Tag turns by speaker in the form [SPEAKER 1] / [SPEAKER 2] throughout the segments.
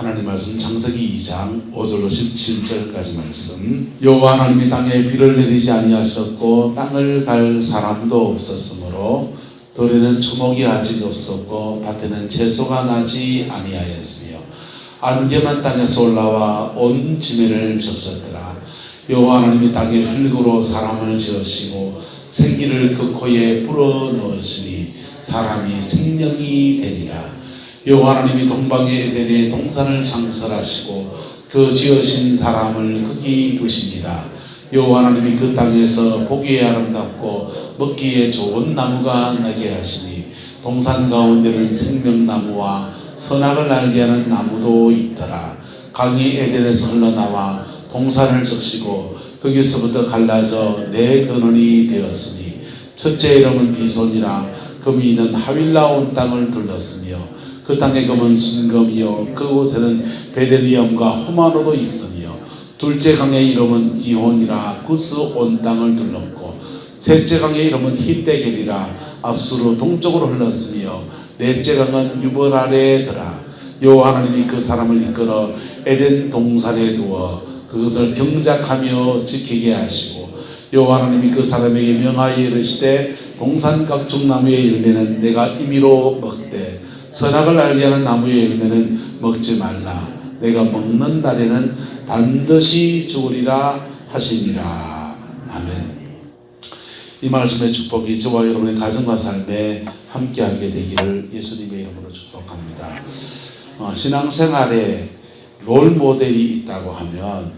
[SPEAKER 1] 하나님 말씀 창세기 2장 5절로 17절까지 말씀. 여호와 하나님이 땅에 비를 내리지 아니하셨고 땅을 갈 사람도 없었으므로 들에는 초목이 아직 없었고 밭에는 채소가 나지 아니하였으며 안개만 땅에서 올라와 온 지면을 적셨더라. 여호와 하나님이 땅에 흙으로 사람을 지으시고 생기를 그 코에 불어넣으시니 사람이 생명이 되니라. 여호와 하나님이 동방의 에덴에 동산을 창설하시고 그 지으신 사람을 거기 두시니라. 여호와 하나님이 그 땅에서 보기에 아름답고 먹기에 좋은 나무가 나게 하시니 동산 가운데는 생명나무와 선악을 알게 하는 나무도 있더라. 강이 에덴에서 흘러나와 동산을 적시고 거기서부터 갈라져 네 근원이 되었으니 첫째 이름은 비손이라. 금이 있는 하윌라 온 땅을 둘렀으며 그 땅의 금은 순금이요 그곳에는 베델리엄과 호마노도 있으며 둘째 강의 이름은 기혼이라. 구스 온 땅을 둘렀고 셋째 강의 이름은 히데겔이라. 아수르 동쪽으로 흘렀으며 넷째 강은 유벌 아래더라. 여호와 하나님이 그 사람을 이끌어 에덴 동산에 두어 그것을 경작하며 지키게 하시고 여호와 하나님이 그 사람에게 명하여 이르시되 동산 각종 나무의 열매는 내가 임의로 먹되 선악을 알게 하는 나무의 열매는 먹지 말라. 내가 먹는 날에는 반드시 죽으리라 하시니라. 아멘. 이 말씀의 축복이 저와 여러분의 가정과 삶에 함께하게 되기를 예수님의 이름으로 축복합니다. 신앙생활에 롤모델이 있다고 하면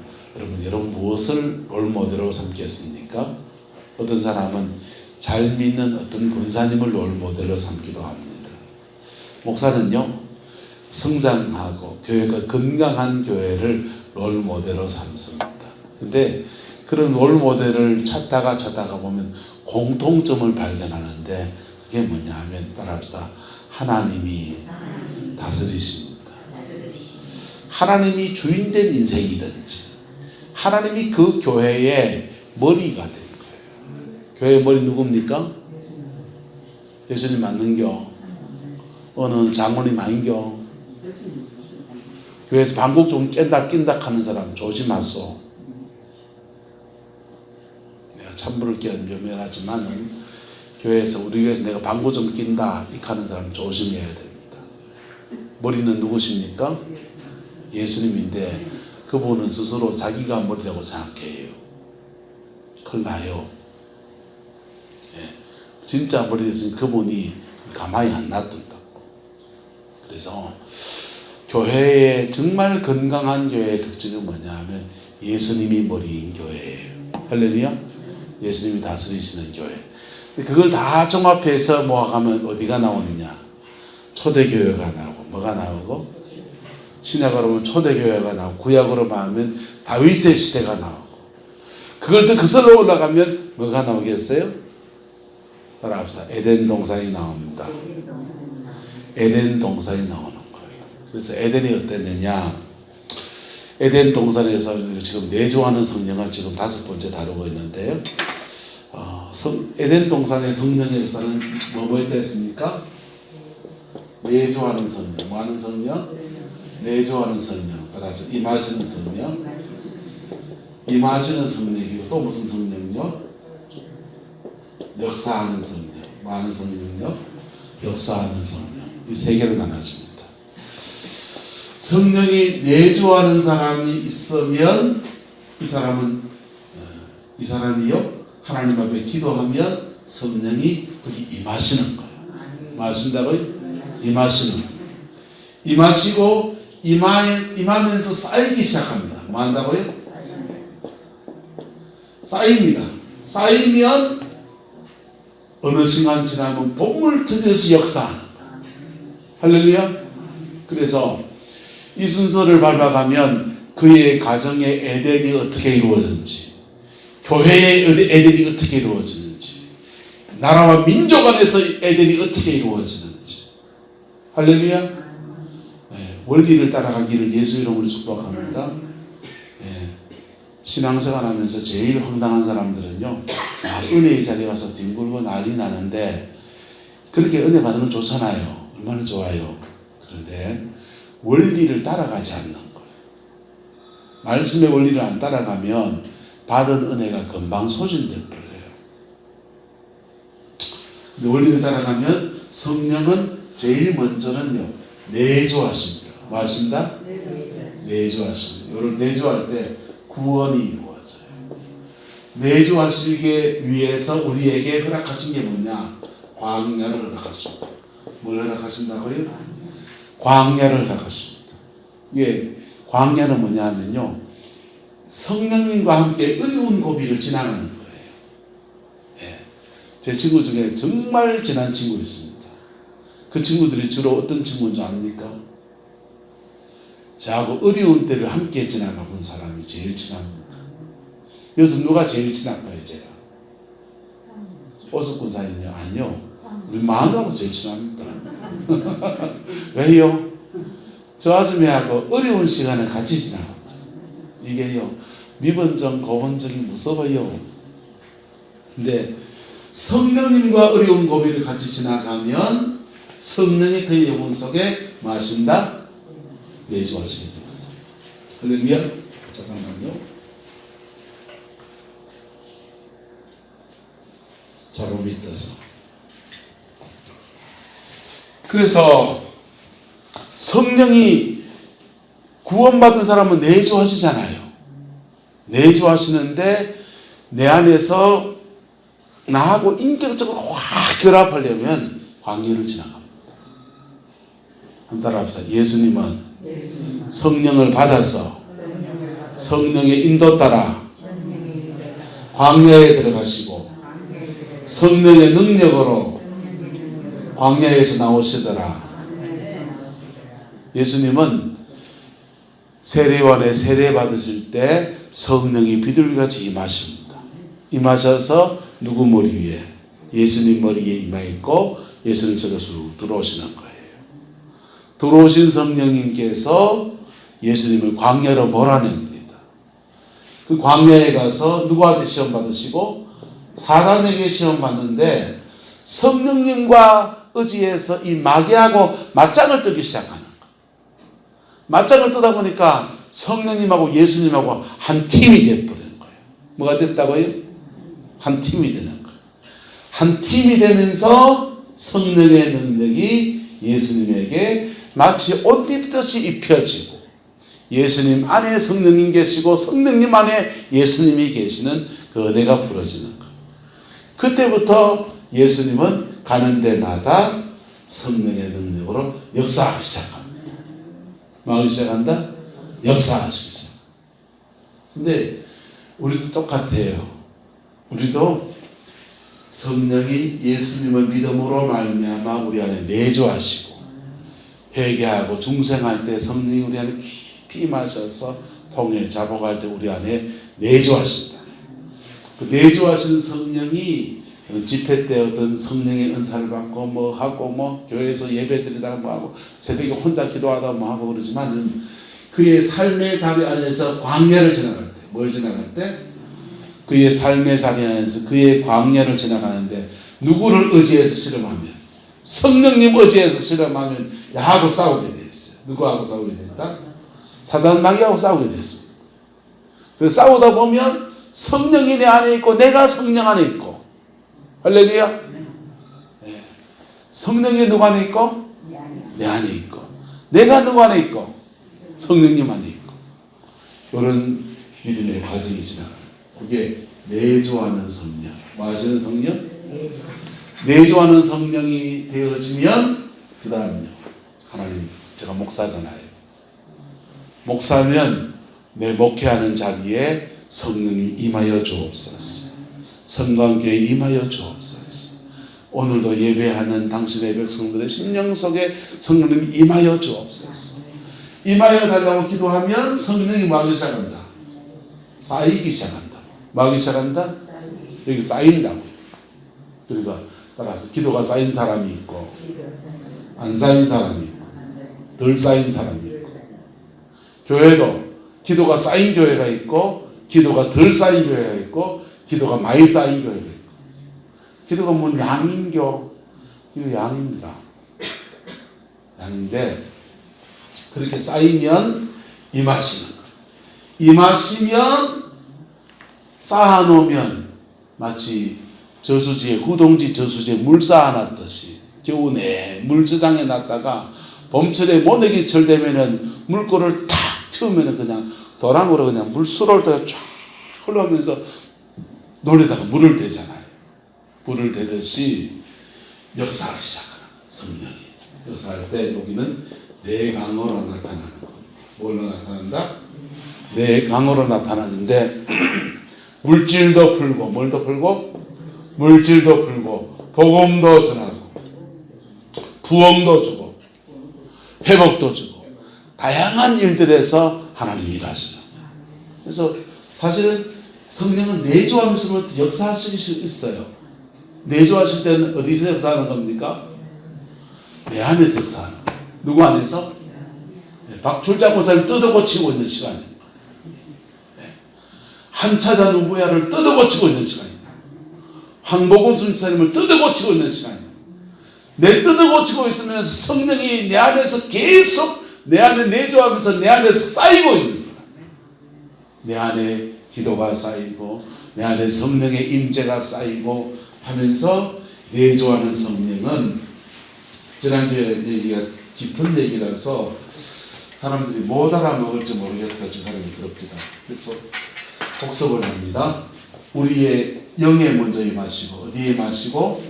[SPEAKER 1] 여러분 무엇을 롤모델로 삼겠습니까? 어떤 사람은 잘 믿는 어떤 권사님을 롤모델로 삼기도 합니다. 목사는요, 성장하고 교회가 건강한 교회를 롤모델로 삼습니다. 근데 그런 롤모델을 찾다가 보면 공통점을 발견하는데 그게 뭐냐 하면 따라합시다. 하나님이 다스리십니다. 하나님이 주인된 인생이든지 하나님이 그 교회의 머리가 된 거예요. 교회의 머리 누굽니까? 예수님 맞는겨? 어느 장모님 아닌겨? 교회에서 방국 좀 낀다 하는 사람 조심하소. 내가 찬물을 끼얹으면 묘멸하지만은 교회에서 우리 교회에서 내가 방구 좀 낀다 이렇게 하는 사람 조심해야 됩니다. 머리는 누구십니까? 예수님인데 그분은 스스로 자기가 머리라고 생각해요. 큰일 나요. 진짜 머리였으니 그분이 가만히 안 놔둔다고. 그래서 교회의 정말 건강한 교회의 특징은 뭐냐 하면 예수님이 머리인 교회예요. 할렐루야. 예수님이 다스리시는 교회. 그걸 다 종합해서 모아가면 어디가 나오느냐? 초대교회가 나오고 뭐가 나오고? 신약으로 보면 초대교회가 나오고 구약으로 말하면 다윗의 시대가 나오고 그걸 더 거슬러 올라가면 뭐가 나오겠어요? 따라합시다. 에덴 동산이 나옵니다. 에덴 동산이 나오는 거예요. 그래서 에덴이 어땠느냐? 에덴 동산에서 지금 내조하는 성령을 지금 5번째 다루고 있는데요. 에덴 동산의 성령의 역사는 뭐였다 했습니까? 내조하는 성령. 뭐 하는 성령? 내조하는 성령. 따라합시다. 임하시는 성령. 임하시는 성령이고 또 무슨 성령요? 역사하는 성령. 뭐 하는 성령요? 역사하는 성령. 이 세 개로 나눠집니다. 성령이 내조하는 사람이 있으면 이 사람이요 하나님 앞에 기도하면 성령이 거기 임하시는 거예요. 임하신다고요? 임하시는 거예요. 임하시고 임하면서 쌓이기 시작합니다. 뭐 한다고요? 쌓입니다. 쌓이면 어느 시간 지나면 봄을 터져서 역사하는 거예요. 할렐루야. 그래서 이 순서를 밟아가면 그의 가정의 에덴이 어떻게 이루어졌는지, 교회의 에덴이 어떻게 이루어지는지, 나라와 민족 안에서 에덴이 어떻게 이루어지는지. 할렐루야. 네, 원리를 따라가기를 예수 이름으로 축복합니다. 네, 신앙생활 하면서 제일 황당한 사람들은요, 은혜의 자리에 와서 뒹굴고 난리 나는데 그렇게 은혜 받으면 좋잖아요. 얼마나 좋아요. 그런데 원리를 따라가지 않는 거예요. 말씀의 원리를 안 따라가면 받은 은혜가 금방 소진돼 버려요. 근데 원리를 따라가면 성령은 제일 먼저는요, 내조하십니다. 뭐 하신다? 내조하십니다. 이걸 내조할 때 구원이 이루어져요. 내조하시기 위해서 우리에게 허락하신 게 뭐냐? 광야를 허락하십니다. 뭘 허락하신다고요? 광야를 허락하십니다. 이게 광야는 뭐냐 하면요, 성령님과 함께 어려운 고비를 지나가는 거예요. 예. 제 친구 중에 정말 친한 친구 있습니다. 그 친구들이 주로 어떤 친구인 줄 압니까? 저하고 어려운 때를 함께 지나가 본 사람이 제일 친합니다. 여기서 누가 제일 친할까요, 제가? 오석군 사님요? 아니요. 우리 마누라가 제일 친합니다. 왜요? 저 아줌마하고 어려운 시간을 같이 지나갑니다. 이게요, 미번정, 고번정이 무서워요. 근데 성령님과 어려운 고비를 같이 지나가면 성령이 그의 영혼 속에 뭐 하신다? 내조하시게 됩니다. 할렐루야. 잠깐만요. 자로 믿어서. 그래서 성령이 구원받은 사람은 내조하시잖아요. 내조하시는데 내 안에서 나하고 인격적으로 확 결합하려면 광야를 지나갑니다. 한번 따라합시다. 예수님은 성령을 받아서 성령의 인도 따라 광야에 들어가시고 성령의 능력으로 광야에서 나오시더라. 예수님은 세례요한의 세례 받으실 때 성령이 비둘기같이 임하십니다. 임하셔서 누구 머리 위에? 예수님 머리에 임하있고 예수님 속에 쑥 들어오시는 거예요. 들어오신 성령님께서 예수님을 광야로 몰아냅니다. 그 광야에 가서 누구한테 시험 받으시고? 사단에게 시험 받는데 성령님과 의지해서 이 마귀하고 맞짱을 뜨기 시작하는 거예요. 맞짱을 뜨다 보니까 성령님하고 예수님하고 한 팀이 되어버리는 거예요. 뭐가 됐다고요? 한 팀이 되는 거예요. 한 팀이 되면서 성령의 능력이 예수님에게 마치 옷 입듯이 입혀지고 예수님 안에 성령님 계시고 성령님 안에 예수님이 계시는 그 은혜가 부러지는 거예요. 그때부터 예수님은 가는 데마다 성령의 능력으로 역사하기 시작합니다. 뭐 하기 시작한다? 역사하시기 시작합니다. 근데 우리도 똑같아요. 우리도 성령이 예수님을 믿음으로 말미암아 우리 안에 내조하시고 회개하고 중생할 때 성령이 우리 안에 깊이 임하셔서 통일 자복할 때 우리 안에 내조하신다. 그 내조하시는 성령이 집회 때 어떤 성령의 은사를 받고 뭐 하고 뭐 교회에서 예배 드리다가 뭐 하고 새벽에 혼자 기도하다 뭐 하고 그러지만 그의 삶의 자리 안에서 광야를 지나갈 때 뭘 지나갈 때? 그의 삶의 자리 안에서 그의 광야를 지나가는데 누구를 의지해서 실험하면? 성령님 의지해서 실험하면 야하고 싸우게 돼 있어요. 누구하고 싸우게 됐다? 사단 마귀하고 싸우게 됐습니다. 그래서 싸우다 보면 성령이 내 안에 있고 내가 성령 안에 있고 할렐루야. 네. 성령이 누구 안에 있고? 내 안에 있고 내가 누구 안에 있고? 성령님 안에 있고 이런 믿음의 과정이 지나가요. 그게 내조하는 성령. 뭐 하시는 성령? 내조하는 성령이 되어지면 그 다음요. 하나님, 제가 목사잖아요. 목사면 내 목회하는 자리에 성령이 임하여 주옵소서. 성광교회에 임하여 주옵소서. 오늘도 예배하는 당신의 백성들의 심령 속에 성령님이 임하여 주옵소서. 임하여 달라고 기도하면 성령이 뭐 하기 시작한다? 쌓이기 시작한다. 뭐 하기 시작한다? 여기 쌓인다고. 그러니까 따라서 기도가 쌓인 사람이 있고 안 쌓인 사람이 있고 덜 쌓인 사람이 있고 교회도 기도가 쌓인 교회가 있고 기도가 덜 쌓인 교회가 있고 기도가 많이 쌓인 교회가 있고 기도가 뭐 양인교 기도 양입니다. 양인데 그렇게 쌓이면 임하시는 거예요. 임하시면 쌓아놓으면 마치 저수지에 구동지 저수지에 물 쌓아놨듯이 겨우내 물저장에 놨다가 봄철에 모내기철 되면은 물꼬를 탁 튀우면은 그냥 도랑으로 그냥 물수로를 쫙 흘러가면서 논에다가 물을 대잖아요. 물을 대듯이 역사를 시작하는 성령이 역사할 때 여기는 내 강으로 나타나는 것. 뭘로 나타난다? 내 강으로 나타나는데 물질도 풀고 뭘도 풀고 물질도 풀고 복음도 전하고 부흥도 주고 회복도 주고 다양한 일들에서 하나님이 일하시는. 그래서 사실은 성령은 내주하면서 역사하실 수 있어요. 내주하실 때는 어디서 역사하는 겁니까? 내 안에서 역사하는 거예요. 누구 안에서? 박출자 목사님 뜯어고치고 있는 시간입니다. 한차자 누구야를 뜯어고치고 있는 시간입니다. 황복원 순사님을 뜯어고치고 있는 시간입니다. 내 뜯어고치고 있으면서 성령이 내 안에서 계속 내 안에 내주하면서 내 안에 쌓이고 있는 거예요. 내 안에 기도가 쌓이고 내 안에 성령의 임재가 쌓이고 하면서 내주하는 성령은 지난주에 얘기가 깊은 얘기라서 사람들이 못 알아먹을지 모르겠다. 저 사람이 그럽니다. 그래서 복습을 합니다. 우리의 영에 먼저 임하시고 어디에 임하시고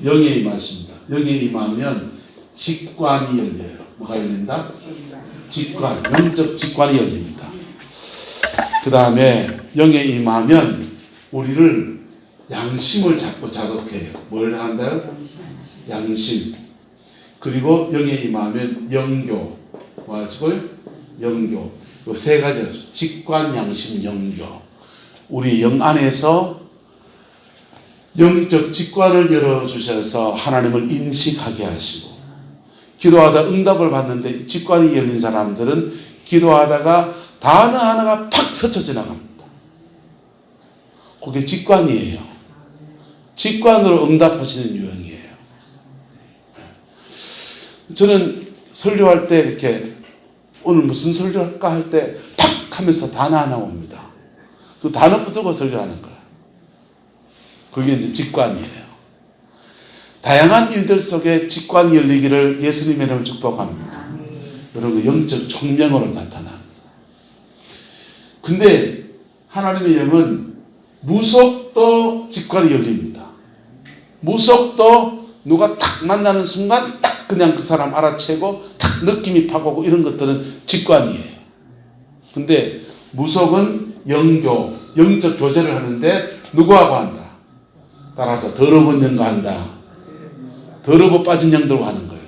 [SPEAKER 1] 영에 임하십니다. 영에 임하면 직관이 열려요. 뭐가 열린다? 직관, 영적 직관이 열립니다. 그 다음에 영에 임하면 우리를 양심을 자꾸 자극해요. 뭘 한다요? 양심. 그리고 영에 임하면 영교. 뭐하시고요? 영교. 이 세 가지. 직관, 양심, 영교. 우리 영 안에서 영적 직관을 열어주셔서 하나님을 인식하게 하시고, 기도하다 응답을 받는데 직관이 열린 사람들은 기도하다가 단어 하나가 팍 스쳐 지나갑니다. 그게 직관이에요. 직관으로 응답하시는 유형이에요. 저는 설교할 때 이렇게 오늘 무슨 설교할까 할 때 팍 하면서 단어 하나 옵니다. 그 단어 붙들고 설교하는 거예요. 그게 이제 직관이에요. 다양한 일들 속에 직관이 열리기를 예수님의 이름으로 축복합니다. 여러분 영적 총명으로 나타납니다. 근데 하나님의 영은 무속도 직관이 열립니다. 무속도 누가 탁 만나는 순간 딱 그냥 그 사람 알아채고 탁 느낌이 팍 오고 이런 것들은 직관이에요. 근데 무속은 영교, 영적 교제를 하는데 누구하고 한다? 따라서 더러운 영과 한다. 더러워 빠진 영들과 하는 거예요.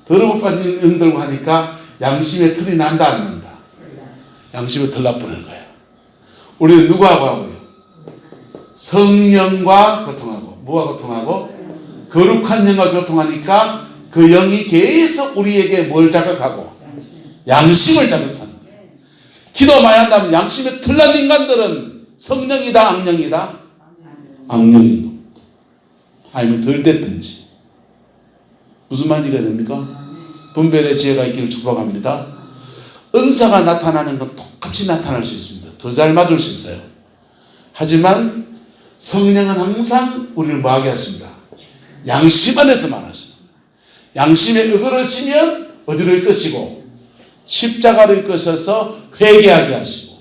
[SPEAKER 1] 더러워 빠진 영들과 하니까 양심의 틀이 난다 안 난다? 양심의 틀 나쁘는 거예요. 우리는 누구하고 하고요? 성령과 교통하고. 뭐와 교통하고? 거룩한 영과 교통하니까 그 영이 계속 우리에게 뭘 자극하고? 양심을 자극하는 거예요. 기도 많이 한다면 양심에 틀난 인간들은 성령이다 악령이다? 악령인 겁니다. 아니면 덜 됐든지. 무슨 말이 됩니까? 분별의 지혜가 있기를 축복합니다. 은사가 나타나는 건 똑같이 나타날 수 있습니다. 더 잘 맞을 수 있어요. 하지만 성령은 항상 우리를 뭐하게 하신다? 양심 안에서만 하신다. 양심에 어그러지면 어디로 이끄시고 십자가로 이끄셔서 회개하게 하시고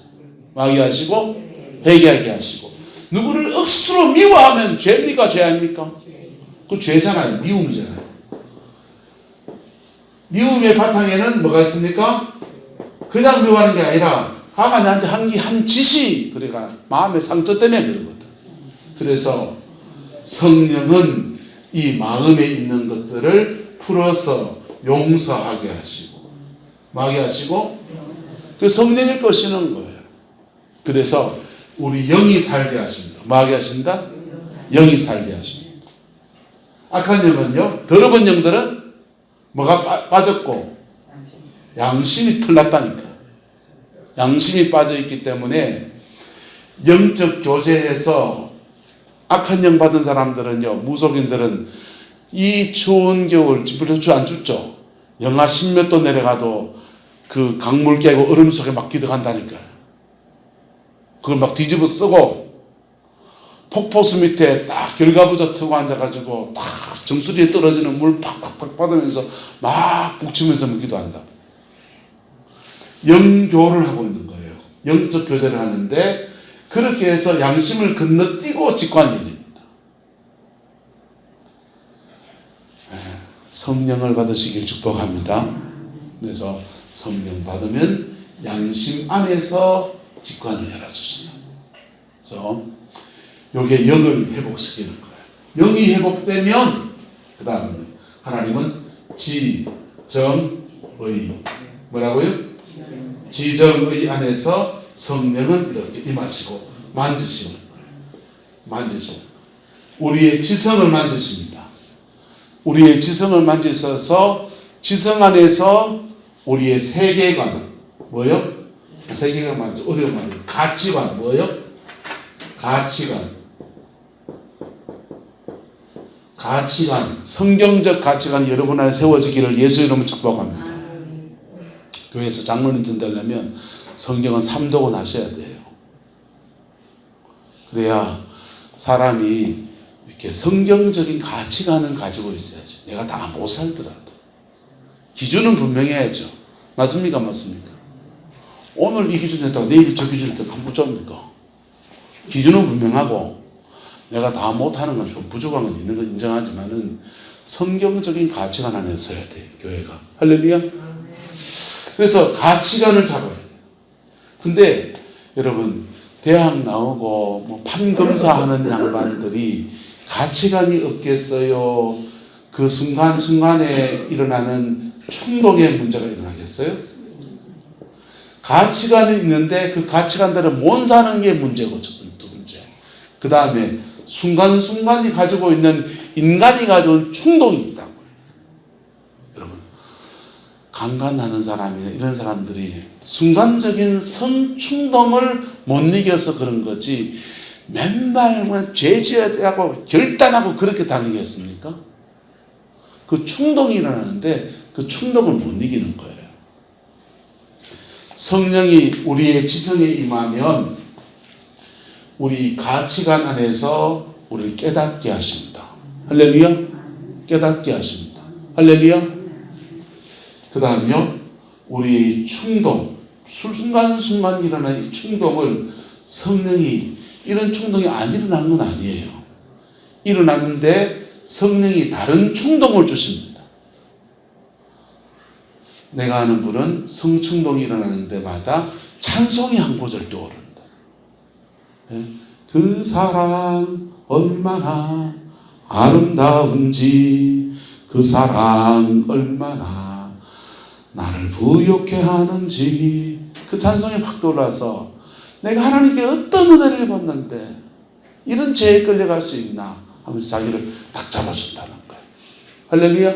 [SPEAKER 1] 뭐하게 하시고 회개하게 하시고 누구를 억수로 미워하면 죄입니까? 죄 아닙니까? 그 죄잖아요. 미움이잖아요. 미움의 바탕에는 뭐가 있습니까? 그냥 미워하는 게 아니라 가가 나한테 한 짓이 그러니까 마음의 상처 때문에 그러거든. 그래서 성령은 이 마음에 있는 것들을 풀어서 용서하게 하시고 뭐하게 하시고 그 성령을 거시는 거예요. 그래서 우리 영이 살게 하십니다. 뭐하게 하신다? 영이 살게 하십니다. 악한 영은요, 더러운 영들은 뭐가 빠졌고 양심이 틀렸다니까. 양심이 빠져있기 때문에 영적 교제에서 악한 영 받은 사람들은요, 무속인들은 이 추운 겨울, 물론 추 안 춥죠. 영하 10몇 도 내려가도 그 강물 깨고 얼음 속에 막 기도한다니까요. 그걸 막 뒤집어 쓰고 폭포수 밑에 딱 결과부터 트고 앉아가지고 딱 정수리에 떨어지는 물 팍팍팍 받으면서 막 북치면서 기도한다. 영교를 하고 있는 거예요. 영적 교제를 하는데 그렇게 해서 양심을 건너뛰고 직관이 열립니다. 성령을 받으시길 축복합니다. 그래서 성령 받으면 양심 안에서 직관을 열어주시다. 그래서 요게 영을 회복시키는 거예요. 영이 회복되면 그 다음에 하나님은 지정의 뭐라고요? 지정의 안에서 성령은 이렇게 임하시고 만지시는 거예요. 만지시는 거예요. 우리의 지성을 만지십니다. 우리의 지성을 만지셔서 지성 안에서 우리의 세계관 뭐요? 세계관 맞죠? 어려운 말이에요. 가치관 뭐요? 가치관 성경적 가치관이 여러분 안에 세워지기를 예수 이름으로 축복합니다. 교회에서 장로님 전되려면 성경은 삼독은 하셔야 돼요. 그래야 사람이 이렇게 성경적인 가치관을 가지고 있어야죠. 내가 다 못 살더라도 기준은 분명해야죠. 맞습니까? 맞습니까? 오늘 이 기준 했다가 내일 저 기준 했다가 안 붙잡니까? 기준은 분명하고 내가 다 못하는 건 좀 부족한 건 있는 건 인정하지만은 성경적인 가치관 안에 서야 돼요. 교회가. 할렐루야. 그래서 가치관을 잡아야 돼요. 근데 여러분 대학 나오고 뭐 판검사하는 양반들이 가치관이 없겠어요? 그 순간순간에 일어나는 충동의 문제가 일어나겠어요? 가치관이 있는데 그 가치관대로 못 사는 게 문제고 두 번째. 그 다음에 순간순간이 가지고 있는 인간이 가져온 충동이 있다고요. 여러분 강간하는 사람이나 이런 사람들이 순간적인 성충동을 못 이겨서 그런 거지 맨날 죄 지어야 되고 결단하고 그렇게 다니겠습니까? 그 충동이 일어나는데 그 충동을 못 이기는 거예요. 성령이 우리의 지성에 임하면 우리 가치관 안에서 우리를 깨닫게 하십니다. 할렐루야. 깨닫게 하십니다. 할렐루야. 그 다음에요 우리의 충동 순간순간 일어나는 이 충동을 성령이 이런 충동이 안 일어나는 건 아니에요. 일어났는데 성령이 다른 충동을 주십니다. 내가 아는 분은 성충동이 일어나는 데마다 찬송이 한 구절 떠오른다. 그 사랑 얼마나 아름다운지 그 사랑 얼마나 나를 부욕해 하는지 그 찬송이 확 떠올라서 내가 하나님께 어떤 은혜를 받는데 이런 죄에 끌려갈 수 있나 하면서 자기를 딱 잡아준다는 거예요. 할렐루야.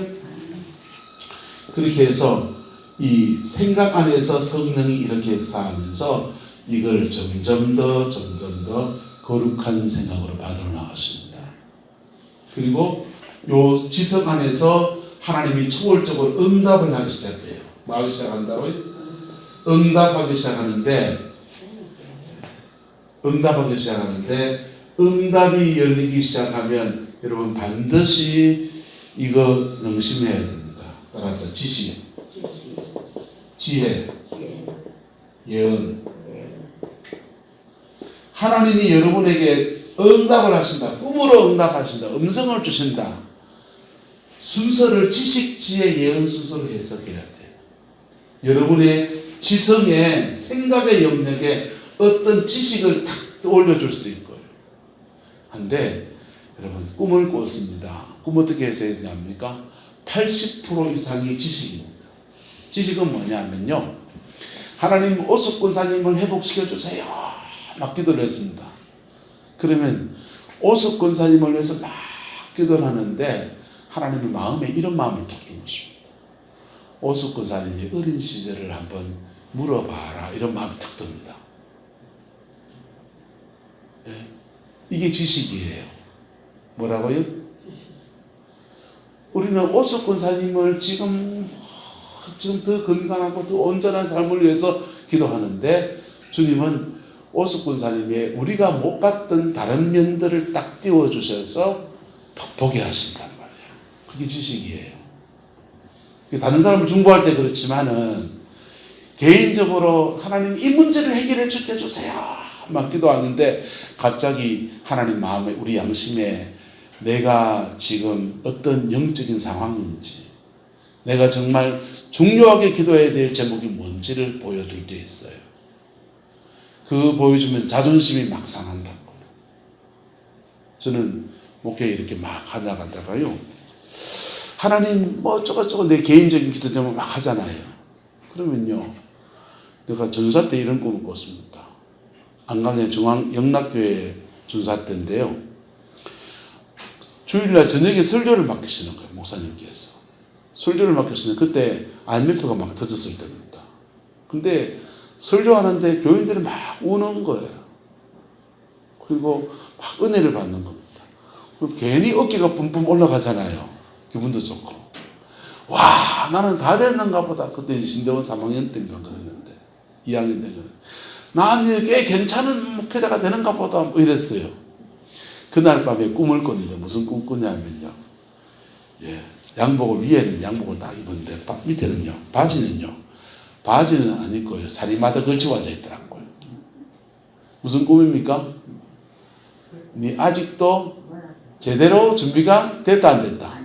[SPEAKER 1] 그렇게 해서 이 생각 안에서 성령이 이렇게 역사하면서 이걸 점점 더 거룩한 생각으로 받아 나가십니다. 그리고 요 지성 안에서 하나님이 초월적으로 응답을 하기 시작해요. 뭐 하기 시작한다고요? 응답하기 시작하는데 응답이 열리기 시작하면 여러분 반드시 이거 명심해야 됩니다. 따라서 지식, 지혜, 예언. 하나님이 여러분에게 응답을 하신다. 꿈으로 응답하신다. 음성을 주신다. 순서를 지식, 지혜, 예언 순서로 해석해야 돼요. 여러분의 지성에 생각의 영역에 어떤 지식을 탁 올려줄 수도 있고요. 한데 여러분 꿈을 꿨습니다. 꿈 어떻게 해석해야 되냐입니까? 80% 이상이 지식입니다. 지식은 뭐냐면요. 하나님 오숙권사님을 회복시켜 주세요. 막 기도를 했습니다. 그러면 오숙권사님을 위해서 막 기도를 하는데 하나님의 마음에 이런 마음을 탁 주십니다. 오숙권사님이 어린 시절을 한번 물어봐라. 이런 마음이 탁 듭니다. 네. 이게 지식이에요. 뭐라고요? 우리는 오숙권사님을 지금 지금 더 건강하고 더 온전한 삶을 위해서 기도하는데 주님은 오숙군사님의 우리가 못 봤던 다른 면들을 딱 띄워주셔서 보게 하신단 말이에요. 그게 지식이에요. 다른 사람을 중보할 때 그렇지만은 개인적으로 하나님 이 문제를 해결해 주세요 막 기도하는데 갑자기 하나님 마음에 우리 양심에 내가 지금 어떤 영적인 상황인지 내가 정말 중요하게 기도해야 될 제목이 뭔지를 보여줄 때 있어요. 그거 보여주면 자존심이 막 상한다고. 저는 목회에 이렇게 막 하다가요 하나님 뭐 어쩌고저쩌고 내 개인적인 기도 때문에 막 하잖아요. 그러면요 내가 전사 때 이런 꿈을 꿨습니다. 안강의 중앙영락교회 전사 때인데요 주일날 저녁에 설교를 맡기시는 거예요. 목사님께서 설교를 맡기시는 그때 IMF가 막 터졌을 때입니다. 근데 설교하는데 교인들이 막 우는 거예요. 그리고 막 은혜를 받는 겁니다. 그리고 괜히 어깨가 뿜뿜 올라가잖아요. 기분도 좋고 와 나는 다 됐는가 보다. 그때 신대원 3학년 때인가 그랬는데 2학년 때인가 나는 꽤 괜찮은 목회자가 되는가 보다 뭐 이랬어요. 그날 밤에 꿈을 꿨는데 무슨 꿈 꾸냐면요 양복을 위에는 양복을 딱 입었는데 밑에는요 바지는 안 입고요 사리마다 걸치고 앉아 있더라고요. 무슨 꿈입니까? 네 아직도 제대로 준비가 됐다 안 됐다?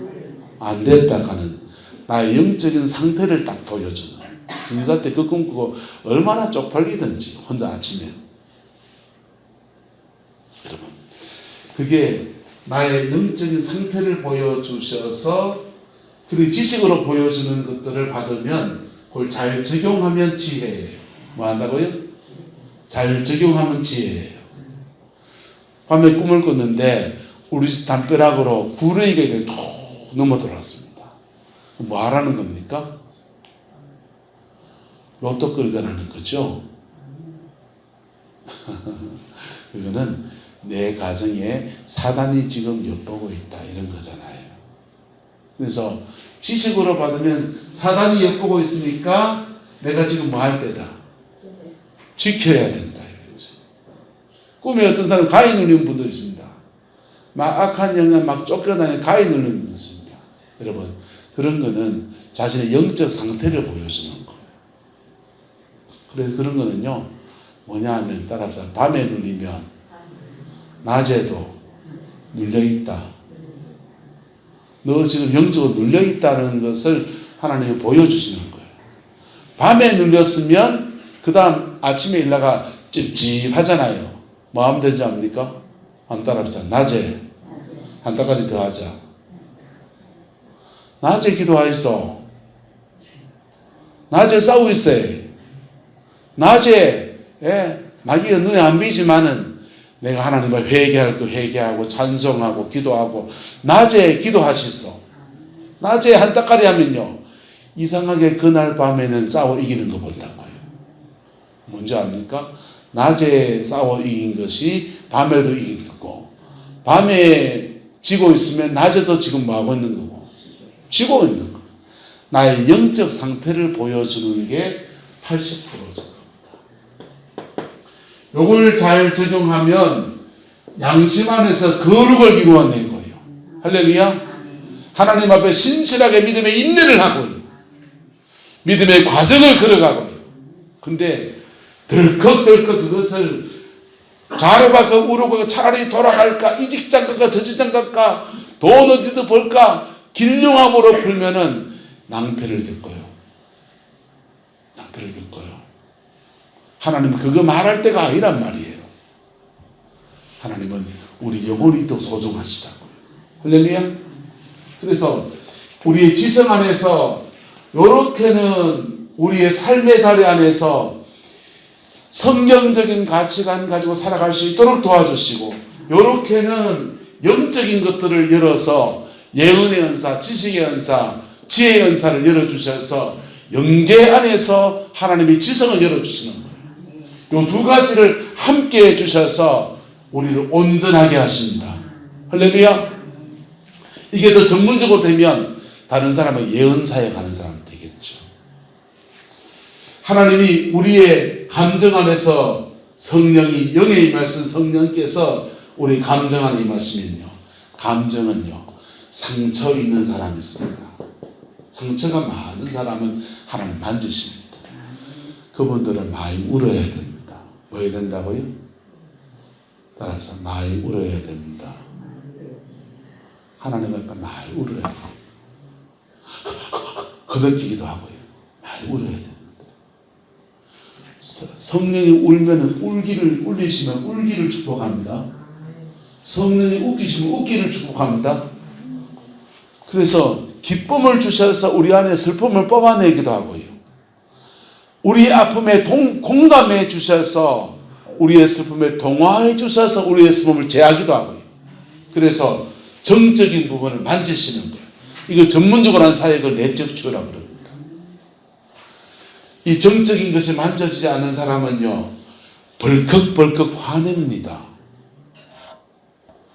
[SPEAKER 1] 안 됐다 하는 나의 영적인 상태를 딱 보여주는 진사 때 그 꿈 꾸고 얼마나 쪽팔리든지 혼자 아침에 여러분 그게 나의 영적인 상태를 보여주셔서 그리고 지식으로 보여주는 것들을 받으면 그걸 잘 적용하면 지혜예요. 뭐 한다고요? 잘 적용하면 지혜예요. 밤에 꿈을 꿨는데 우리 집 담벼락으로 구렁이가 툭 넘어 들어왔습니다. 뭐 하라는 겁니까? 로또 끌거라는 거죠. 이거는 내 가정에 사단이 지금 엿보고 있다 이런 거잖아요. 그래서 지식으로 받으면 사단이 엿보고 있으니까 내가 지금 뭐 할 때다? 지켜야 된다. 꿈에 어떤 사람 가위 눌리는 분도 있습니다. 막 악한 영향 막 쫓겨다니는 가위 눌리는 분도 있습니다. 여러분 그런 거는 자신의 영적 상태를 보여주는 거예요. 그래서 그런 거는요 뭐냐 하면 따라서 밤에 눌리면 낮에도 눌려있다. 너 지금 영적으로 눌려있다는 것을 하나님이 보여주시는 거예요. 밤에 눌렸으면 그 다음 아침에 일어나가 찝찝하잖아요. 뭐 하면 되지 않습니까? 한 따라합시다. 낮에 한 따까리 더 하자. 낮에 기도하이소. 낮에 싸우고 있어요. 낮에 마귀가 눈에 안 보이지만은 내가 하나님과 회개할 거 회개하고 찬송하고 기도하고 낮에 기도하시소. 낮에 한 따까리 하면요 이상하게 그날 밤에는 싸워 이기는 거 본다고요. 뭔지 압니까? 낮에 싸워 이긴 것이 밤에도 이긴 거고 밤에 지고 있으면 낮에도 지금 뭐하고 있는 거고 지고 있는 거. 나의 영적 상태를 보여주는 게 80% 정도입니다. 요걸 잘 적용하면 양심 안에서 거룩을 이루어낸 거예요. 할렐루야. 하나님 앞에 신실하게 믿음의 인내를 하고요. 믿음의 과정을 걸어가고요. 근데 덜컥덜컥 그것을 좌로 갈까 우로 갈까 차라리 돌아갈까 이 직장 갈까 저 직장 갈까 돈 어디서 벌까 길흉함으로 풀면은 낭패를 듣고요. 낭패를 듣고요. 하나님은 그거 말할 때가 아니란 말이에요. 하나님은 우리 영혼이 더 소중하시다고요. 할렐루야. 그래서 우리의 지성 안에서 요렇게는 우리의 삶의 자리 안에서 성경적인 가치관 가지고 살아갈 수 있도록 도와주시고 요렇게는 영적인 것들을 열어서 예언의 은사, 지식의 은사, 지혜의 은사를 열어주셔서 영계 안에서 하나님의 지성을 열어주시는 거예요. 요 두 가지를 함께 해주셔서 우리를 온전하게 하십니다. 할렐루야. 이게 더 전문적으로 되면 다른 사람은 예언사에 가는 사람이 되겠죠. 하나님이 우리의 감정 안에서 성령이 영에 임하신 성령께서 우리 감정 안에 임하시면요, 감정은요 상처 있는 사람이 있습니다. 상처가 많은 사람은 하나님 만지십니다. 그분들은 많이 울어야 됩니다. 뭐 해야 된다고요? 따라서 많이 울어야 됩니다. 하나님 앞에 많이 울어야 돼요. 허덕이기도 하고요. 많이 울어야 됩니다. 성령이 울면 울리시면 울기를 축복합니다. 성령이 웃기시면 웃기를 축복합니다. 그래서 기쁨을 주셔서 우리 안에 슬픔을 뽑아내기도 하고요. 우리의 아픔에 공감해 주셔서 우리의 슬픔에 동화해 주셔서 우리의 슬픔을 제하기도 하고요. 그래서 정적인 부분을 만지시는 거예요. 이거 전문적으로 하는 사역을 내적 치유라고 그럽니다. 이 정적인 것이 만져지지 않은 사람은요, 벌컥벌컥 화냅니다.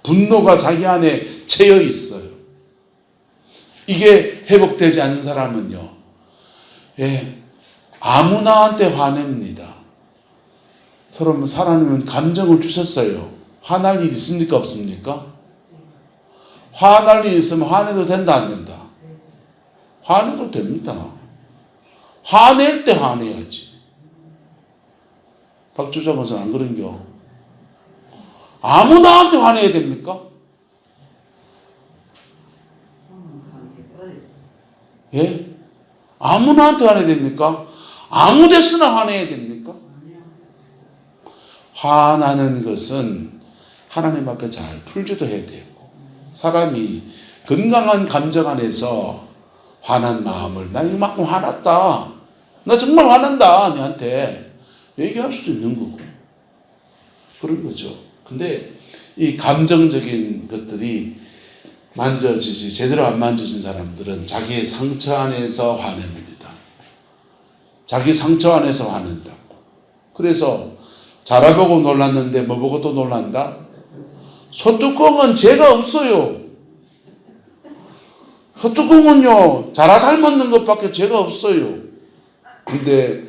[SPEAKER 1] 분노가 자기 안에 채여 있어요. 이게 회복되지 않는 사람은요, 아무나한테 화냅니다. 서로 하나님은 감정을 주셨어요. 화날 일 있습니까? 없습니까? 화날 일 있으면 화내도 된다, 안 된다? 화내도 됩니다. 화낼 때 화내야지. 박주자 선생 안 그런겨? 아무나한테 화내야 됩니까? 예? 아무나한테 화내야 됩니까? 아무 데서나 화내야 됩니까? 화나는 것은 하나님 앞에 잘 풀지도 해야 되고, 사람이 건강한 감정 안에서 화난 마음을, 나 이만큼 화났다, 나 정말 화난다 너한테 얘기할 수도 있는 거고 그런 거죠. 근데 이 감정적인 것들이 만져지지 제대로 안 만져진 사람들은 자기의 상처 안에서 화냅니다. 자기 상처 안에서 화낸다고. 그래서 자라보고 놀랐는데 뭐 보고 또 놀란다? 소뚜껑은 죄가 없어요. 소뚜껑은요 자라 닮았는 것밖에 죄가 없어요. 근데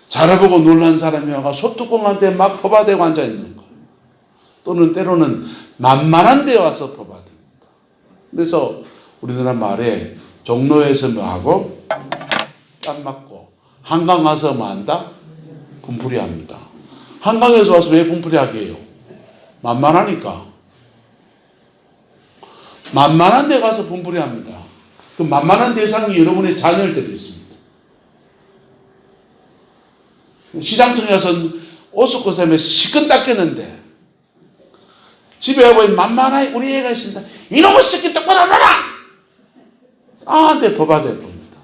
[SPEAKER 1] 자라보고 놀란 사람이 와가 소뚜껑한테 막 퍼바대고 앉아있는 거예요. 또는 때로는 만만한 데 와서 퍼바됩니다. 그래서 우리나라 말에 종로에서 뭐 하고 땀 맞고 한강 와서 뭐 한다? 분풀이 합니다. 한강에서 와서 왜 분풀이 하게 해요? 만만하니까. 만만한 데 가서 분풀이 합니다. 그 만만한 대상이 여러분의 자녀일 때도 있습니다. 시장통에 가서 오수고샘에 시끈 닦였는데 집에 와서 만만하게 우리 애가 있습니다. 이놈의 새끼 똑바로 하라! 네, 법아대 봅니다.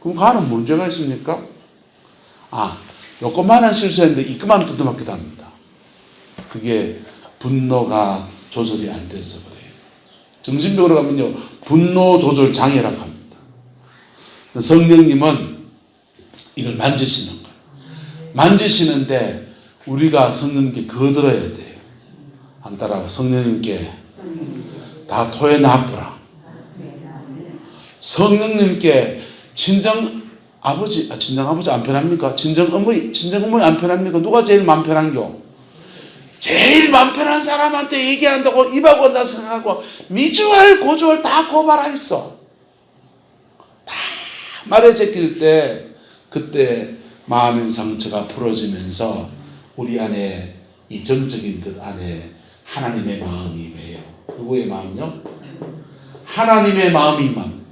[SPEAKER 1] 그럼 가는 문제가 있습니까? 요것만한 실수했는데 이것만 두드맞기도 합니다. 그게 분노가 조절이 안 돼서 그래요. 정신병으로 가면요, 분노 조절 장애라고 합니다. 성령님은 이걸 만지시는 거예요. 만지시는데 우리가 성령님께 거들어야 돼요. 안 따라와. 성령님께 다 토해놔보라. 성령님께 친정아버지 안 편합니까? 친정어머니 안 편합니까? 누가 제일 마음 편한겨? 제일 마음 편한 사람한테 얘기한다고 입하고 한다 생각하고 미주알 고주알 다 고발하였어. 다 말에 제낄 때 그때 마음의 상처가 풀어지면서 우리 안에 이 정적인 것 안에 하나님의 마음이 임해요. 누구의 마음요? 하나님의 마음이 임합니다.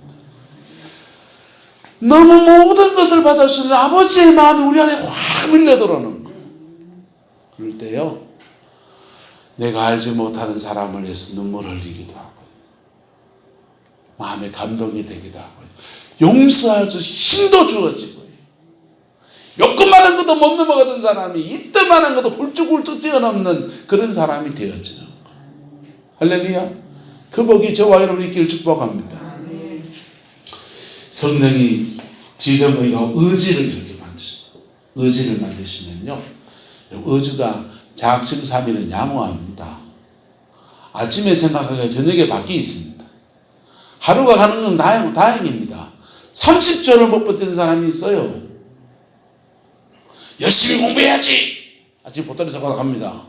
[SPEAKER 1] 너무 모든 것을 받아주시는 아버지의 마음이 우리 안에 확 밀려 들어오는 거예요. 그럴 때요, 내가 알지 못하는 사람을 위해서 눈물을 흘리기도 하고 마음에 감동이 되기도 하고 용서할 수 힘도 주어지고 요것만한 것도 못 넘어가던 사람이 이때만한 것도 훌쩍훌쩍 뛰어넘는 그런 사람이 되어지는 거예요. 할렐루야. 그 복이 저와 여러분이 있기를 축복합니다. 성령이 지정의가 의지를 이렇게 만드시고 의지를 만드시면요, 의지가 작심삼일은 양호합니다. 아침에 생각하기가 저녁에 바뀌어 있습니다. 하루가 가는 건 다행입니다. 30초를 못 버티는 사람이 있어요. 열심히 공부해야지. 아침 보따리 사고 갑니다.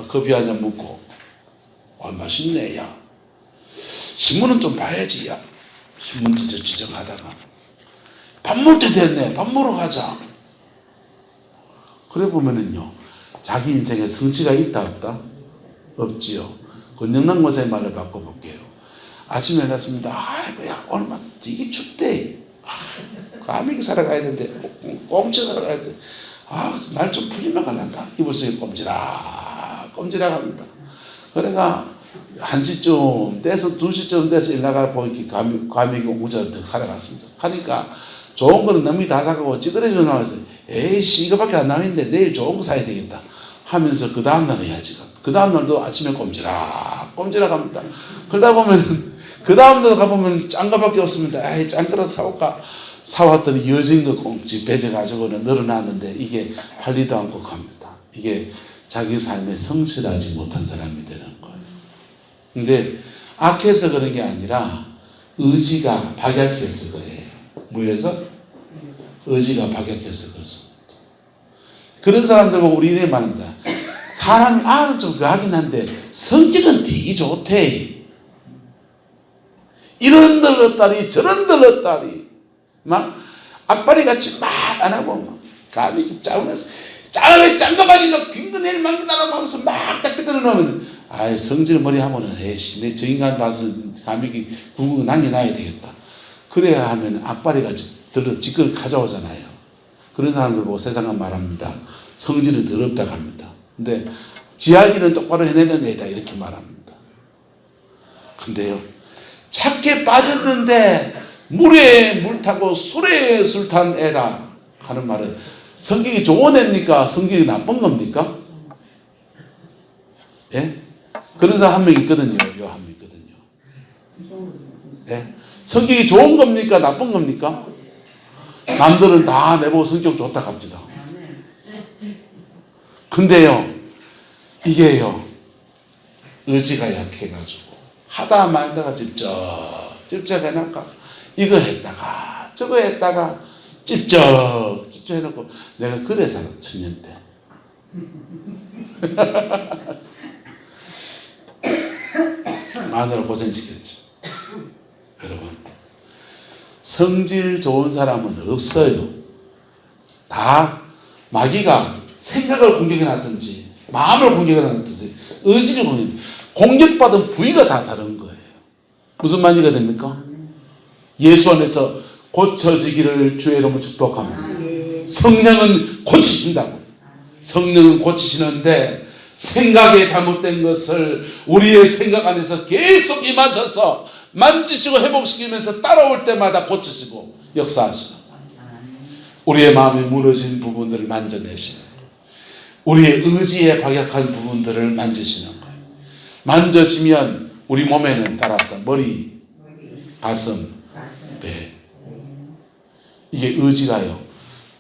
[SPEAKER 1] 커피 한 잔 먹고, 맛있네, 야. 신문은 좀 봐야지, 야. 신문 지적하다가. 밥 먹을 때 됐네. 밥 먹으러 가자. 그래 보면은요, 자기 인생에 성취가 있다, 없다? 없지요. 권영란 권사의 말을 바꿔볼게요. 아침에 일어났습니다. 아이고, 야, 오늘 되게 춥대. 과메기 사러 가야 되는데, 꼼치 사러 가야 돼. 날 좀 풀리면 갈란다. 이불 속에 꼼지락 합니다. 그러니까 1시쯤 돼서 2시쯤 돼서 일 나가 보니까 과메기 오자 사러 갔습니다. 하니까 좋은 거는 남이 다 사가고 찌그러져 나와서 에이씨 이거밖에 안 남았는데 내일 좋은 거 사야 되겠다 하면서 그 다음날 해야지. 그 다음날도 아침에 꼼지락 합니다. 그러다 보면 그 다음날 가보면 짠 거밖에 없습니다. 에이 짠 거라도 사올까 사왔더니 여진 거 꽁치 배져가지고는 늘어났는데 이게 팔리도 않고 갑니다. 이게 자기 삶에 성실하지 못한 사람이 되는 거예요. 근데 악해서 그런 게 아니라 의지가 박약해서 그래요. 뭐해서? 의지가 박약해서 그렇습니다. 그런 사람들 보고 우리 이래 말한다. 사람이 좀 하긴 한데 성격은 되게 좋대. 이런 들렀다리 저런 들렀다리 막 악바리 같이 막 안 하고 막 감이 짜면서 짠거 가지고 균근해를 만기다라고 하면서 막 딱딱거려 놓으면 성질 머리 하면은 에이씨 내 저 인간 봐서 감이 구구 남겨놔야 되겠다. 그래야 하면 악바리 같이 들어 지끌 가져오잖아요. 그런 사람들 보고 세상은 말합니다. 성질은 더럽다고 합니다. 근데 지할 일은 똑바로 해내는 애다 이렇게 말합니다. 근데요 착해 빠졌는데 물에 물 타고 술에 술 탄 애라 하는 말은 성격이 좋은 애입니까? 성격이 나쁜 겁니까? 예? 그런 사람 한 명 있거든요. 요 한 명 있거든요. 예? 성격이 좋은 겁니까? 나쁜 겁니까? 남들은 다 내보고 성격 좋다 갑니다. 근데요, 이게요, 의지가 약해가지고, 하다 말다가 찝쩍 해놓을까? 이거 했다가, 저거 했다가, 찝쩍 해놓고, 내가 그래 살아, 천년 때. 마누라 고생시켰죠. 여러분, 성질 좋은 사람은 없어요. 다 마귀가 생각을 공격해놨든지 마음을 공격해놨든지 의지를 공격받은 부위가 다 다른 거예요. 무슨 말이가 됩니까? 예수 안에서 고쳐지기를 주의 이름으로 축복합니다. 성령은 고치신다고. 성령은 고치시는데 생각에 잘못된 것을 우리의 생각 안에서 계속 임하셔서 만지시고 회복시키면서 따라올 때마다 고치시고 역사하시는 거예요. 우리의 마음에 무너진 부분들을 만져내시는 거예요. 우리의 의지에 박약한 부분들을 만지시는 거예요. 만져지면 우리 몸에는 따라서 머리, 가슴, 배. 이게 의지가요.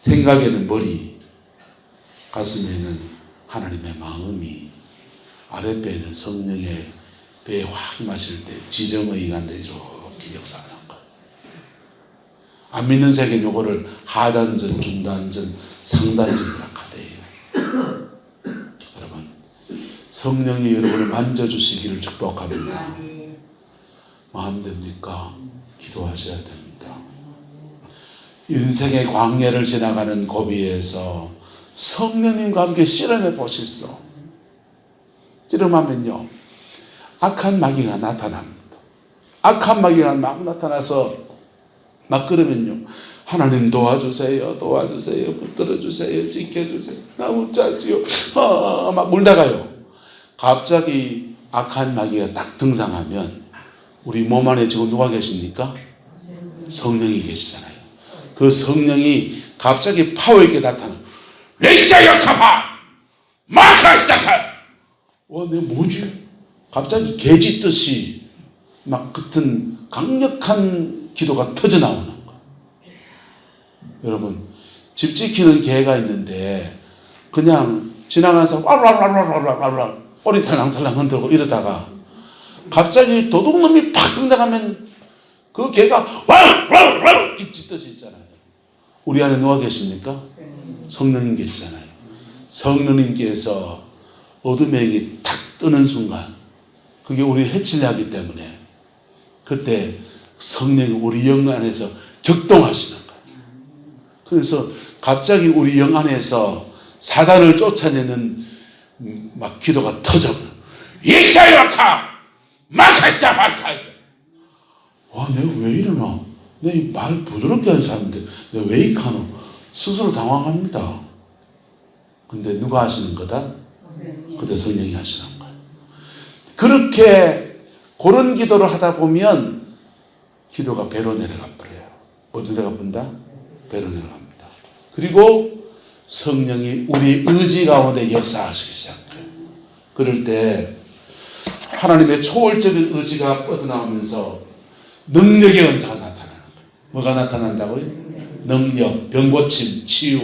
[SPEAKER 1] 생각에는 머리, 가슴에는 하나님의 마음이, 아랫배에는 성령의 배에 확 마실 때 지정의 인간들 이렇게 역사하는 거예요. 안 믿는 세계는 요거를 하단전, 중단전, 상단전이라고 하대요. 여러분, 성령이 여러분을 만져주시기를 축복합니다. 마음 됩니까? 기도하셔야 됩니다. 인생의 광야를 지나가는 고비에서 성령님과 함께 실험해 보실소. 실험하면요, 악한 마귀가 나타납니다. 악한 마귀가 막 나타나서 막 그러면요, 하나님 도와주세요, 붙들어주세요, 지켜주세요, 나 못자지요, 막 울다가요, 갑자기 악한 마귀가 딱 등장하면 우리 몸 안에 지금 누가 계십니까? 성령이 계시잖아요. 그 성령이 갑자기 파워 있게 나타나요. 레시아야카파 마카시타카. 내 뭐지? 갑자기 개짖듯이 막 같은 강력한 기도가 터져 나오는 거. 여러분, 집 지키는 개가 있는데 그냥 지나가서 왈왈왈왈왈왈 꼬리 탈랑탈랑 흔들고 이러다가 갑자기 도둑놈이 팍 등장하면 그 개가 왕왕왕 이 짖듯이 있잖아요. 우리 안에 누가 계십니까? 성령님 계시잖아요. 성령님께서 어둠의 핵이 탁 뜨는 순간 그게 우리를 해치려 하기 때문에 그때 성령이 우리 영 안에서 격동하시는 거예요. 그래서 갑자기 우리 영 안에서 사단을 쫓아내는 막 기도가 터져버려. 예사야카 마카사 마카. 와, 내가 왜 이러나? 내가 말 부드럽게 하는 사람인데 내가 왜 이카노? 스스로 당황합니다. 근데 누가 하시는 거다? 그때 성령이 하시는 거예요. 그렇게 그런 기도를 하다 보면 기도가 배로 내려가 버려요. 어디 내려가 본다? 배로 내려갑니다. 그리고 성령이 우리 의지 가운데 역사하시기 시작해요. 그럴 때 하나님의 초월적인 의지가 뻗어나오면서 능력의 은사가 나타나는 거예요. 뭐가 나타난다고요? 능력, 병고침, 치유.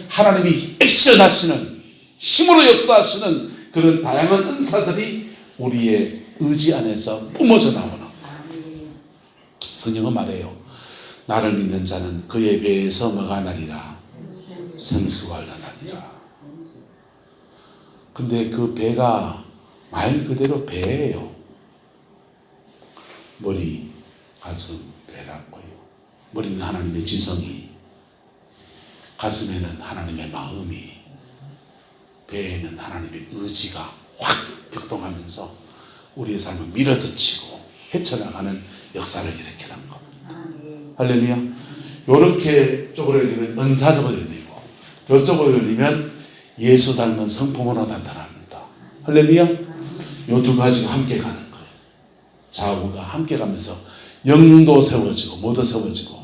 [SPEAKER 1] 하나님이 액션하시는, 힘으로 역사하시는 그런 다양한 은사들이 우리의 의지 안에서 뿜어져 나오는 거예요. 성경은 말해요. 나를 믿는 자는 그의 배에서 뭐가 나리라? 생수가 흘러나리라. 근데 그 배가 말 그대로 배예요. 머리, 가슴, 배라고요. 머리는 하나님의 지성이, 가슴에는 하나님의 마음이, 배에는 하나님의 의지가 확 격동하면서 우리의 삶을 밀어젖히고 헤쳐나가는 역사를 일으키는 겁니다. 할렐루야. 요렇게 쪽으로 열리면 은사적으로 열리고 요쪽으로 열리면 예수 닮은 성품으로 나타납니다. 할렐루야. 요 두 가지가 함께 가는 거예요. 좌우가 함께 가면서 영도 세워지고 뭐도 세워지고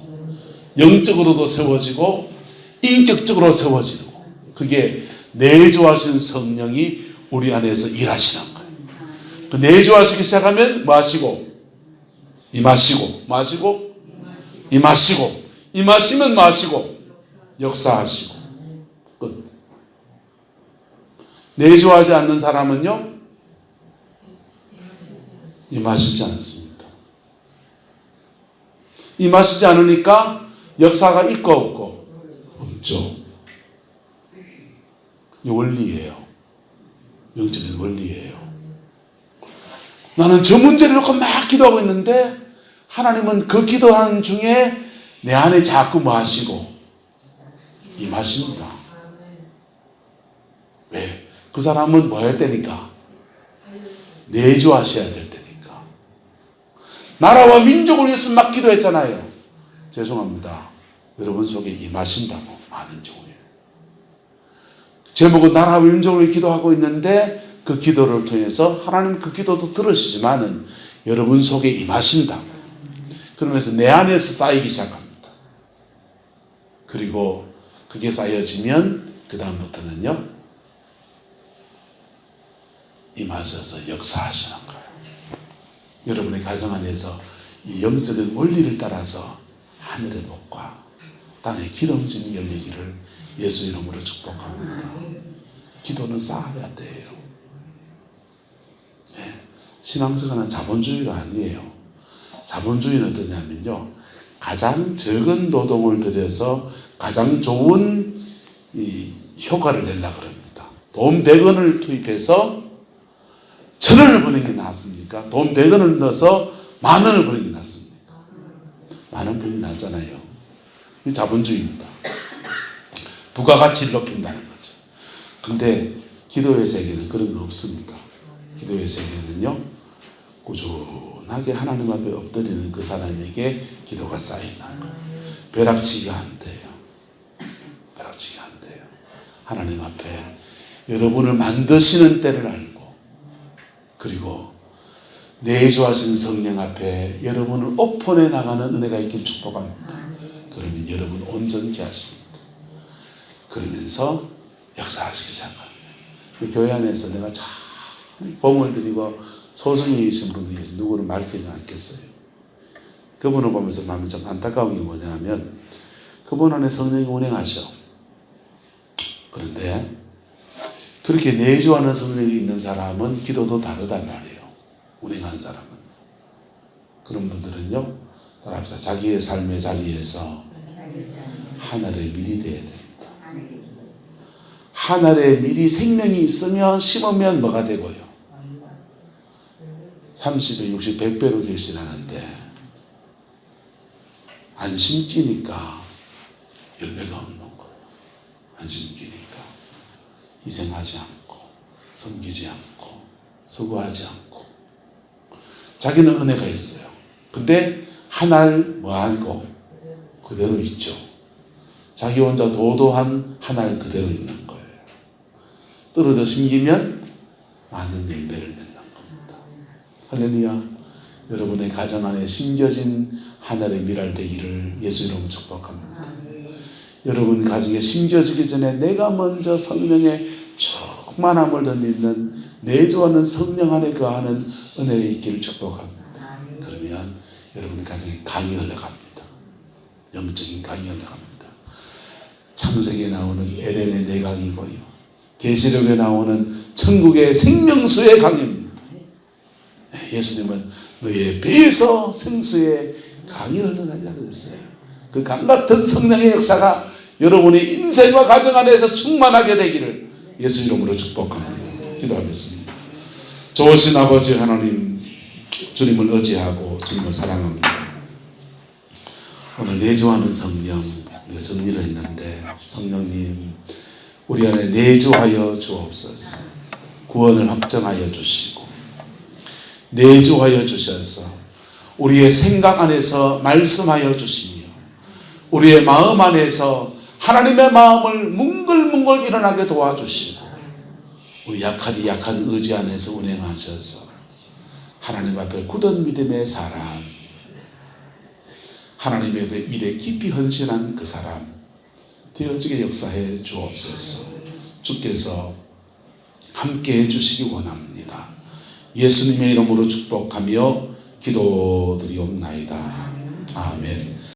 [SPEAKER 1] 영적으로도 세워지고 인격적으로 세워지고 그게 내주하신 성령이 우리 안에서 일하시는 거예요. 그 내주하시기 시작하면 마시고 이 마시고 마시고 이 마시고 이 마시면 마시고 역사하시고 끝. 내주하지 않는 사람은요 이 마시지 않습니다. 이 마시지 않으니까 역사가 있고 없고 없죠. 이 원리예요. 영적인 원리예요. 나는 저 문제를 놓고 막 기도하고 있는데 하나님은 그 기도하는 중에 내 안에 자꾸 마시고 임하십니다. 왜? 그 사람은 뭐 해야 되니까? 내주하셔야 될 테니까. 나라와 민족을 위해서 막 기도했잖아요. 죄송합니다. 여러분 속에 임하신다고 많은 경우에. 제목은 나라와 민족을 위해 기도하고 있는데 그 기도를 통해서 하나님 그 기도도 들으시지만은 여러분 속에 임하신다. 그러면서 내 안에서 쌓이기 시작합니다. 그리고 그게 쌓여지면 그 다음부터는요 임하셔서 역사하시는 거예요. 여러분의 가정 안에서 이 영적인 원리를 따라서 하늘의 복과 땅의 기름짐이 열리기를 예수 이름으로 축복합니다. 기도는 쌓아야 돼요. 네. 신앙생활은 자본주의가 아니에요. 자본주의는 어떠냐면요 가장 적은 노동을 들여서 가장 좋은 이 효과를 내려고 합니다. 돈 100원을 투입해서 1000원을 버는 게 낫습니까? 돈 100원을 넣어서 10,000원을 버는 게 낫습니까? 10,000원 버는 게 낫잖아요. 이게 자본주의입니다. 부가가치를 높인다는 거죠. 근데 기도의 세계는 그런 거 없습니다. 기도의 세계는요 꾸준하게 하나님 앞에 엎드리는 그 사람에게 기도가 쌓이는 거예요. 벼락치기가 안 돼요. 벼락치기가 안 돼요. 하나님 앞에 여러분을 만드시는 때를 알고 그리고 내주하신 성령 앞에 여러분을 오픈해 나가는 은혜가 있길 축복합니다. 그러면 여러분 온전케 하십니다. 그러면서 역사하시기 시작합니다. 그 교회 안에서 내가 참 봉을 드리고 소중히 계신 분들이 계신 누구를 말리지 않겠어요. 그분을 보면서 마음이 좀 안타까운 게 뭐냐면 그분 안에 성령이 운행하셔. 그런데 그렇게 내주하는 성령이 있는 사람은 기도도 다르단 말이에요. 운행하는 사람은. 그런 분들은요 따라합시다. 자기의 삶의 자리에서 하늘의 밀이 되어야 됩니다. 하늘에 밀이 생명이 있으면 심으면 뭐가 되고요? 30배, 60, 100배로 결실하는데 안 심기니까 열매가 없는 거예요. 안 심기니까 희생하지 않고 섬기지 않고 수고하지 않고 자기는 은혜가 있어요. 근데 하나를 뭐하고 그대로 있죠. 자기 혼자 도도한 하나를 그대로 있는 거예요. 떨어져 심기면 많은 열매를 맺는 겁니다. 할렐루야. 여러분의 가정 안에 심겨진 하늘의 밀알 되기를 예수 이름으로 축복합니다. 여러분 가정에 심겨지기 전에 내가 먼저 성령의 충만함을 더 믿는 내주하는 성령 안에 거하는 은혜가 있기를 축복합니다. 그러면 여러분의 가정에 강이 흘러갑니다. 영적인 강이 흘러갑니다. 창세기에 나오는 에덴의 내강이고요. 계시록에 나오는 천국의 생명수의 강입니다. 예수님은 너의 배에서 생수의 강이 흘러나리라 그랬어요. 그 강 같은 성령의 역사가 여러분의 인생과 가정 안에서 충만하게 되기를 예수 이름으로 축복합니다. 기도하겠습니다. 좋으신 아버지 하나님, 주님을 의지하고 주님을 사랑합니다. 오늘 내주하는 성령 우리가 정리를 했는데, 성령님 우리 안에 내주하여 주옵소서. 구원을 확정하여 주시고 내주하여 주셔서 우리의 생각 안에서 말씀하여 주시며 우리의 마음 안에서 하나님의 마음을 뭉글뭉글 일어나게 도와주시고 우리 약한 의지 안에서 운행하셔서 하나님 앞에 굳은 믿음의 사람, 하나님의 일에 깊이 헌신한 그 사람 되어지게 역사해 주옵소서. 주께서 함께 해주시기 원합니다. 예수님의 이름으로 축복하며 기도드리옵나이다. 아멘.